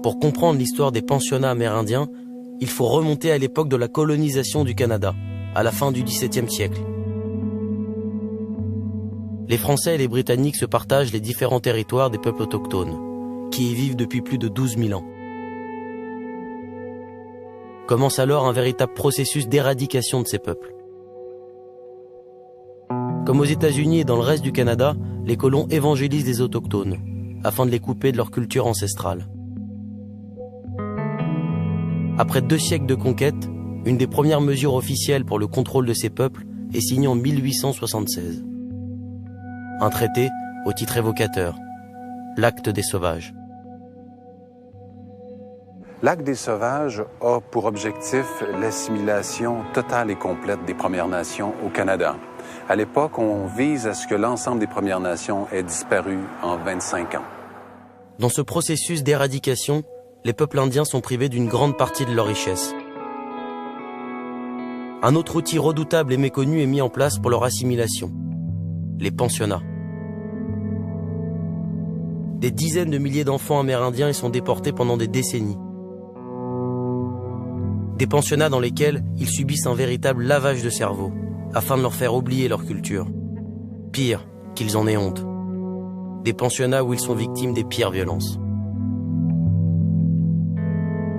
Pour comprendre l'histoire des pensionnats amérindiens, il faut remonter à l'époque de la colonisation du Canada, à la fin du XVIIe siècle. Les Français et les Britanniques se partagent les différents territoires des peuples autochtones, qui y vivent depuis plus de 12 000 ans. Commence alors un véritable processus d'éradication de ces peuples. Comme aux États-Unis et dans le reste du Canada, les colons évangélisent les autochtones, afin de les couper de leur culture ancestrale. Après 2 siècles de conquête, une des premières mesures officielles pour le contrôle de ces peuples est signée en 1876. Un traité au titre évocateur, l'Acte des Sauvages. L'Acte des Sauvages a pour objectif l'assimilation totale et complète des Premières Nations au Canada. À l'époque, on vise à ce que l'ensemble des Premières Nations ait disparu en 25 ans. Dans ce processus d'éradication, les peuples indiens sont privés d'une grande partie de leur richesse. Un autre outil redoutable et méconnu est mis en place pour leur assimilation, les pensionnats. Des dizaines de milliers d'enfants amérindiens y sont déportés pendant des décennies. Des pensionnats dans lesquels ils subissent un véritable lavage de cerveau, afin de leur faire oublier leur culture. Pire, qu'ils en aient honte. Des pensionnats où ils sont victimes des pires violences.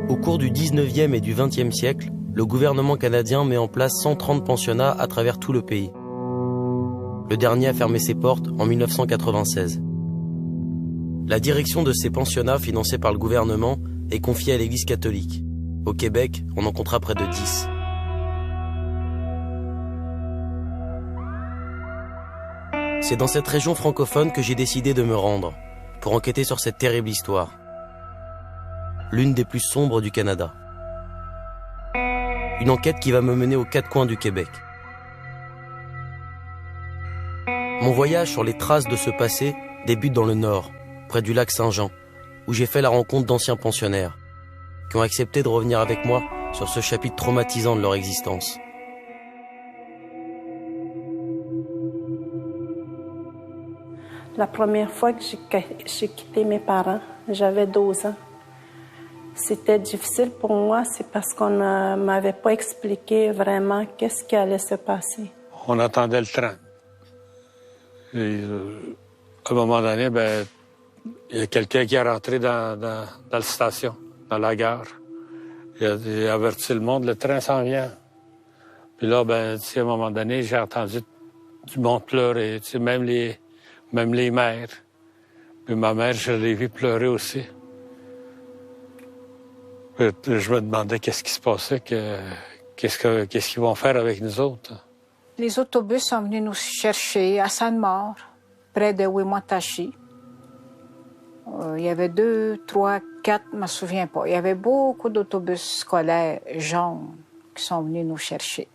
Au cours du 19e et du 20e siècle, le gouvernement canadien met en place 130 pensionnats à travers tout le pays. Le dernier a fermé ses portes en 1996. La direction de ces pensionnats financés par le gouvernement est confiée à l'Église catholique. Au Québec, on en comptera près de 10. C'est dans cette région francophone que j'ai décidé de me rendre pour enquêter sur cette terrible histoire. L'une des plus sombres du Canada. Une enquête qui va me mener aux 4 coins du Québec. Mon voyage sur les traces de ce passé débute dans le nord, près du lac Saint-Jean, où j'ai fait la rencontre d'anciens pensionnaires, qui ont accepté de revenir avec moi sur ce chapitre traumatisant de leur existence. La première fois que j'ai quitté mes parents, j'avais 12 ans. C'était difficile pour moi, c'est parce qu'on ne m'avait pas expliqué vraiment qu'est-ce qui allait se passer. On attendait le train. Et, à un moment donné, il y a quelqu'un qui est rentré dans la station, dans la gare. Il a averti le monde, le train s'en vient. Puis là, à un moment donné, j'ai entendu du monde pleurer, même les mères. Puis ma mère, je l'ai vu pleurer aussi. Je me demandais qu'est-ce qui se passait, qu'est-ce qu'ils vont faire avec nous autres. Les autobus sont venus nous chercher à Sainte-Maure, près de Wimontashi. Il y avait 2, 3, 4, je ne me souviens pas. Il y avait beaucoup d'autobus scolaires jaunes qui sont venus nous chercher.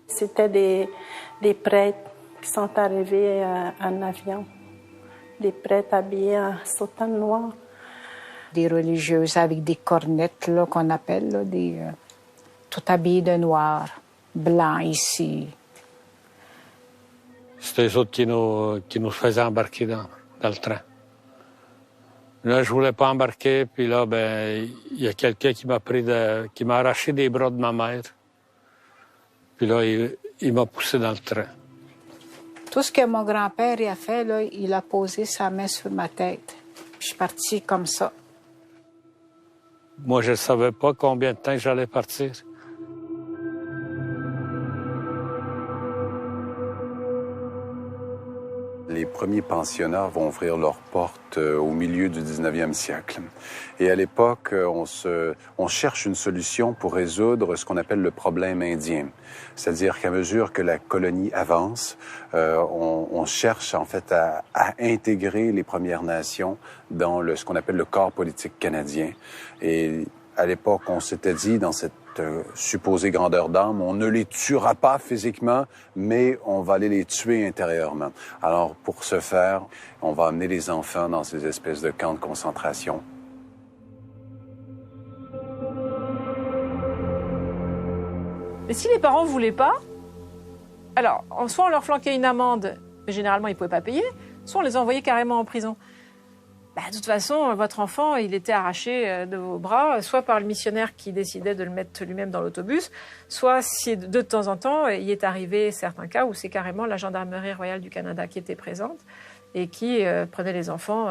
C'était des prêtres qui sont arrivés en avion. Des prêtres habillés en soutane noire. Des religieuses avec des cornettes, là, qu'on appelle, là, tout habillées de noir, blanc ici. C'était eux autres qui nous faisaient embarquer dans le train. Là, je voulais pas embarquer, puis là, il y a quelqu'un qui m'a arraché des bras de ma mère. Puis là, il m'a poussé dans le train. Tout ce que mon grand-père a fait, là, il a posé sa main sur ma tête. Je suis partie comme ça. Moi, je ne savais pas combien de temps j'allais partir. Les premiers pensionnats vont ouvrir leurs portes au milieu du 19e siècle. Et à l'époque, on cherche une solution pour résoudre ce qu'on appelle le problème indien. C'est-à-dire qu'à mesure que la colonie avance, on cherche en fait à intégrer les Premières Nations dans ce qu'on appelle le corps politique canadien. Et à l'époque, on s'était dit, dans cette supposée grandeur d'âme, on ne les tuera pas physiquement, mais on va aller les tuer intérieurement. Alors, pour ce faire, on va amener les enfants dans ces espèces de camps de concentration. Mais si les parents ne voulaient pas, alors, soit on leur flanquait une amende, mais généralement ils ne pouvaient pas payer, soit on les envoyait carrément en prison. de toute façon, votre enfant, il était arraché de vos bras, soit par le missionnaire qui décidait de le mettre lui-même dans l'autobus, soit si de temps en temps, il est arrivé certains cas où c'est carrément la Gendarmerie royale du Canada qui était présente et qui prenait les enfants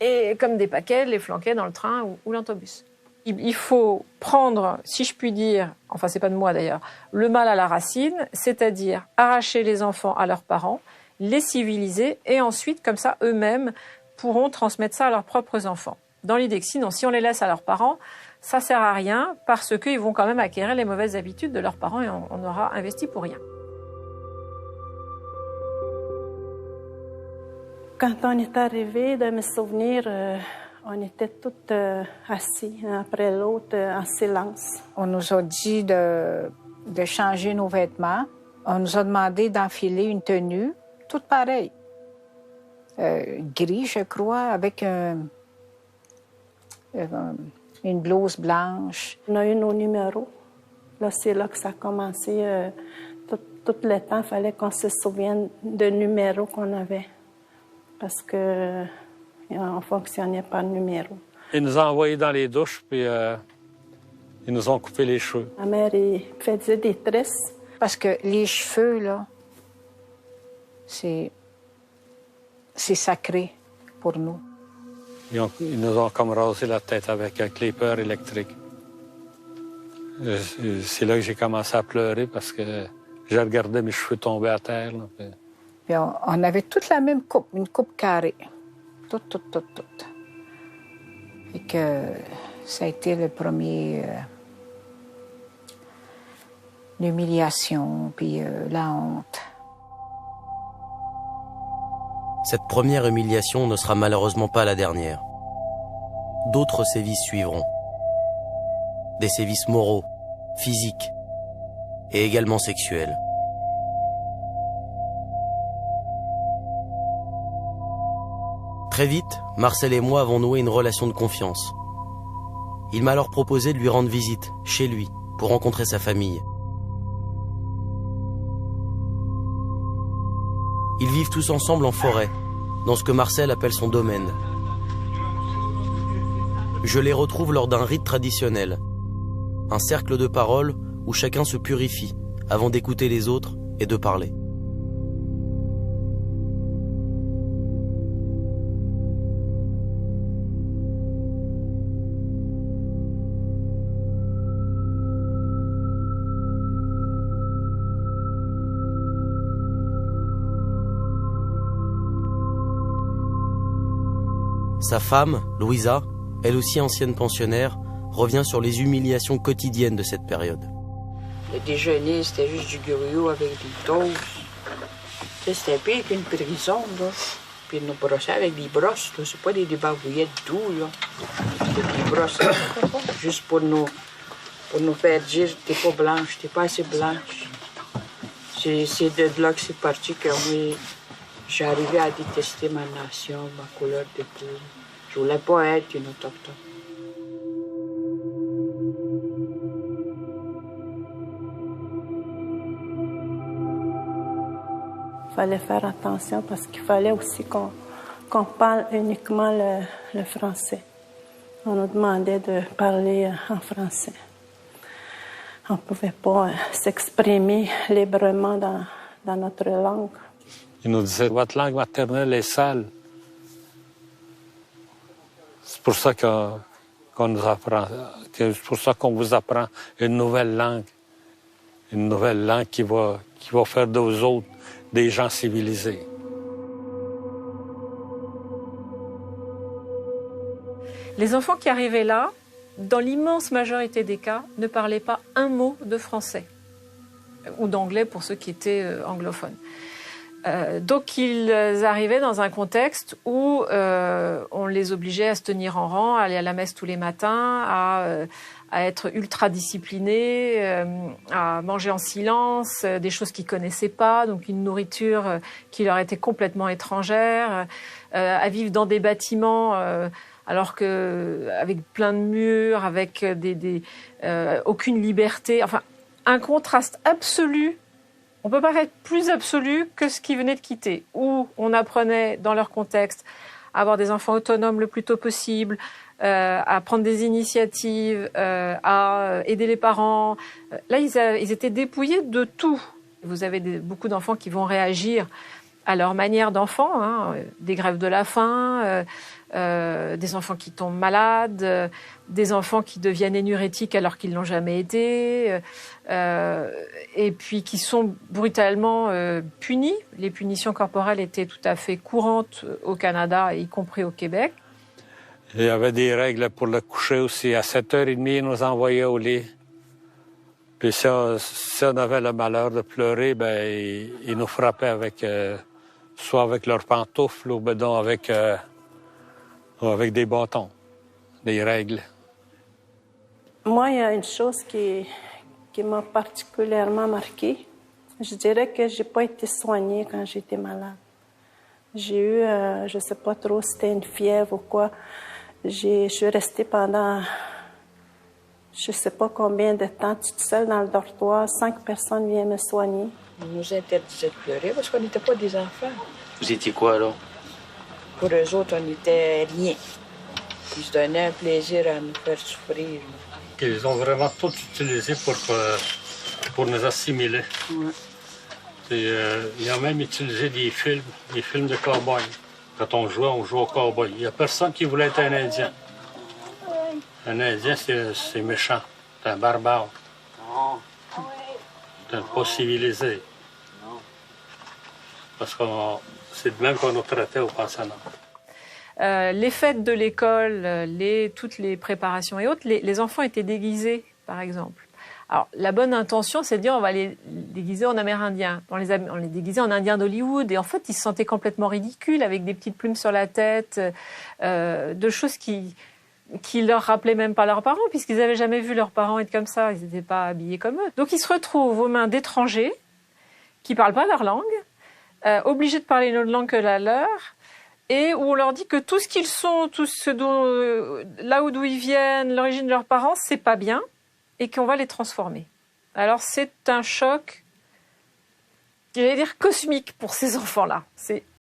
et comme des paquets, les flanquait dans le train ou l'autobus. Il faut prendre, si je puis dire, enfin c'est pas de moi d'ailleurs, le mal à la racine, c'est-à-dire arracher les enfants à leurs parents, les civiliser et ensuite, comme ça, eux-mêmes pourront transmettre ça à leurs propres enfants. Dans l'idée que sinon, si on les laisse à leurs parents, ça sert à rien parce qu'ils vont quand même acquérir les mauvaises habitudes de leurs parents et on aura investi pour rien. Quand on est arrivé, de mes souvenirs, on était toutes assis, un après l'autre, en silence. On nous a dit de changer nos vêtements. On nous a demandé d'enfiler une tenue, toute pareille. Gris, je crois, avec une blouse blanche. On a eu nos numéros. Là, c'est là que ça a commencé. Tout le temps, il fallait qu'on se souvienne de numéros qu'on avait. Parce qu'on ne fonctionnait pas de numéro. Ils nous ont envoyés dans les douches, puis ils nous ont coupé les cheveux. Ma mère faisait des tresses. Parce que les cheveux, là, c'est sacré pour nous. Ils nous ont comme rasé la tête avec un clipper électrique. C'est là que j'ai commencé à pleurer parce que j'ai regardé mes cheveux tomber à terre. Là, puis on avait toute la même coupe, une coupe carrée. Toute. Et que ça a été le premier... l'humiliation, puis la honte. Cette première humiliation ne sera malheureusement pas la dernière. D'autres sévices suivront. Des sévices moraux, physiques et également sexuels. Très vite, Marcel et moi avons noué une relation de confiance. Il m'a alors proposé de lui rendre visite, chez lui, pour rencontrer sa famille. Ils vivent tous ensemble en forêt, dans ce que Marcel appelle son domaine. Je les retrouve lors d'un rite traditionnel, un cercle de parole où chacun se purifie avant d'écouter les autres et de parler. Sa femme, Louisa, elle aussi ancienne pensionnaire, revient sur les humiliations quotidiennes de cette période. Le déjeuner, c'était juste du gruyot avec des toasts. C'était pire qu'une prison, là. Puis ils nous brossaient avec des brosses, là. C'est pas des barbouillettes doux, là. C'est des brosses, juste pour nous faire dire « t'es pas blanche, t'es pas assez blanche ». C'est de là que c'est parti que moi, j'ai arrivé à détester ma nation, ma couleur de peau. Je voulais pas être une autochtone. Il fallait faire attention parce qu'il fallait aussi qu'on parle uniquement le français. On nous demandait de parler en français. On ne pouvait pas s'exprimer librement dans notre langue. Ils nous disaient, votre langue maternelle est sale. C'est pour ça qu'on nous apprend, c'est pour ça qu'on vous apprend une nouvelle langue qui va faire de vous autres des gens civilisés. Les enfants qui arrivaient là, dans l'immense majorité des cas, ne parlaient pas un mot de français ou d'anglais pour ceux qui étaient anglophones. Donc ils arrivaient dans un contexte où on les obligeait à se tenir en rang, à aller à la messe tous les matins, à être ultra disciplinés, à manger en silence, des choses qu'ils connaissaient pas, donc une nourriture qui leur était complètement étrangère, à vivre dans des bâtiments alors que avec plein de murs, avec aucune liberté, enfin un contraste absolu. On ne peut pas être plus absolu que ce qu'ils venaient de quitter, où on apprenait dans leur contexte à avoir des enfants autonomes le plus tôt possible, à prendre des initiatives, à aider les parents. Là, ils étaient dépouillés de tout. Vous avez beaucoup d'enfants qui vont réagir à leur manière d'enfant, hein, des grèves de la faim, des enfants qui tombent malades, des enfants qui deviennent énurétiques alors qu'ils l'ont jamais été, et puis qui sont brutalement punis. Les punitions corporelles étaient tout à fait courantes au Canada, y compris au Québec. Il y avait des règles pour le coucher aussi. À 7h30, ils nous envoyaient au lit. Puis si on avait le malheur de pleurer, ben ils nous frappaient avec... soit avec leurs pantoufles ou ben donc avec des bâtons, des règles. Moi, il y a une chose qui m'a particulièrement marquée. Je dirais que je n'ai pas été soignée quand j'étais malade. J'ai eu, je ne sais pas trop si c'était une fièvre ou quoi. Je suis restée pendant, je ne sais pas combien de temps, toute seule dans le dortoir. 5 personnes viennent me soigner. Ils nous interdisaient de pleurer parce qu'on n'était pas des enfants. Vous étiez quoi alors? Pour eux autres, on n'était rien. Ils se donnaient un plaisir à nous faire souffrir. Ils ont vraiment tout utilisé pour nous assimiler. Ouais. Ils ont même utilisé des films de cow-boy. Quand on jouait au cow-boy. Il n'y a personne qui voulait être un Indien. Un Indien, c'est méchant. C'est un barbare. C'est pas civilisé. Parce que c'est de même qu'on nous traitait au pensionnat. Les fêtes de l'école, toutes les préparations et autres, les enfants étaient déguisés, par exemple. Alors, la bonne intention, c'est de dire on va les déguiser en Amérindiens. On les déguisait en Indiens d'Hollywood. Et en fait, ils se sentaient complètement ridicules, avec des petites plumes sur la tête, de choses qui leur rappelaient même pas leurs parents, puisqu'ils n'avaient jamais vu leurs parents être comme ça. Ils n'étaient pas habillés comme eux. Donc, ils se retrouvent aux mains d'étrangers qui ne parlent pas leur langue, obligés de parler une autre langue que la leur, et où on leur dit que tout ce qu'ils sont, tout ce dont, là d'où ils viennent, l'origine de leurs parents, c'est pas bien, et qu'on va les transformer. Alors c'est un choc, j'allais dire cosmique pour ces enfants-là. C'est